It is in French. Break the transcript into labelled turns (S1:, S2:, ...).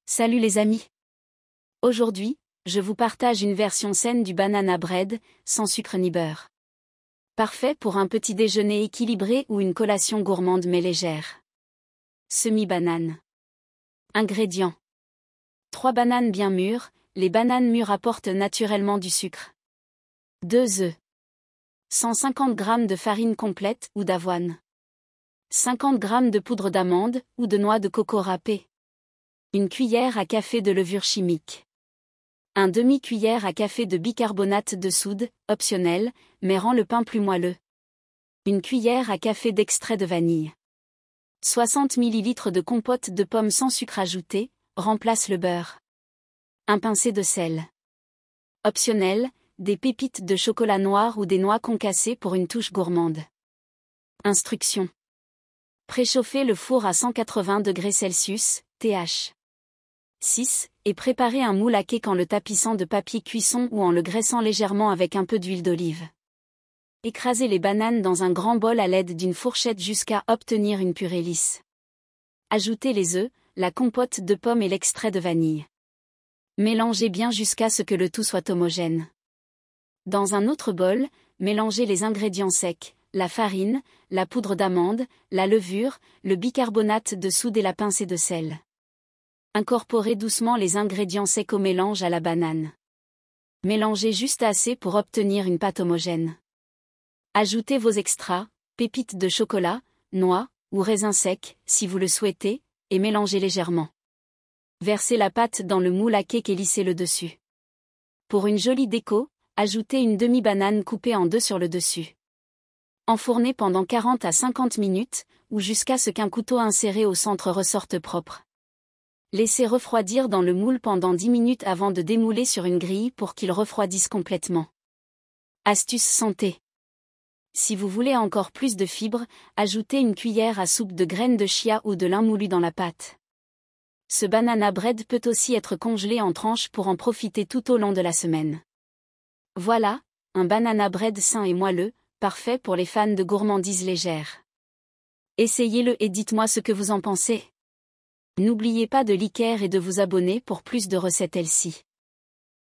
S1: Salut les amis! Aujourd'hui, je vous partage une version saine du banana bread, sans sucre ni beurre. Parfait pour un petit déjeuner équilibré ou une collation gourmande mais légère. Semi-banane. Ingrédients. 3 bananes bien mûres, les bananes mûres apportent naturellement du sucre. 2 œufs. 150 g de farine complète ou d'avoine. 50 g de poudre d'amande ou de noix de coco râpée. Une cuillère à café de levure chimique. Un demi-cuillère à café de bicarbonate de soude, optionnel, mais rend le pain plus moelleux. Une cuillère à café d'extrait de vanille. 60 ml de compote de pommes sans sucre ajouté, remplace le beurre. Un pincé de sel. Optionnel, des pépites de chocolat noir ou des noix concassées pour une touche gourmande. Instructions. Préchauffez le four à 180 degrés Celsius, TH. 6. Et préparez un moule à cake en le tapissant de papier cuisson ou en le graissant légèrement avec un peu d'huile d'olive. Écrasez les bananes dans un grand bol à l'aide d'une fourchette jusqu'à obtenir une purée lisse. Ajoutez les œufs, la compote de pommes et l'extrait de vanille. Mélangez bien jusqu'à ce que le tout soit homogène. Dans un autre bol, mélangez les ingrédients secs, la farine, la poudre d'amande, la levure, le bicarbonate de soude et la pincée de sel. Incorporez doucement les ingrédients secs au mélange à la banane. Mélangez juste assez pour obtenir une pâte homogène. Ajoutez vos extras, pépites de chocolat, noix, ou raisins secs, si vous le souhaitez, et mélangez légèrement. Versez la pâte dans le moule à cake et lissez-le dessus. Pour une jolie déco, ajoutez une demi-banane coupée en deux sur le dessus. Enfournez pendant 40 à 50 minutes, ou jusqu'à ce qu'un couteau inséré au centre ressorte propre. Laissez refroidir dans le moule pendant 10 minutes avant de démouler sur une grille pour qu'il refroidisse complètement. Astuce santé. Si vous voulez encore plus de fibres, ajoutez une cuillère à soupe de graines de chia ou de lin moulu dans la pâte. Ce banana bread peut aussi être congelé en tranches pour en profiter tout au long de la semaine. Voilà, un banana bread sain et moelleux, parfait pour les fans de gourmandises légères. Essayez-le et dites-moi ce que vous en pensez. N'oubliez pas de liker et de vous abonner pour plus de recettes healthy.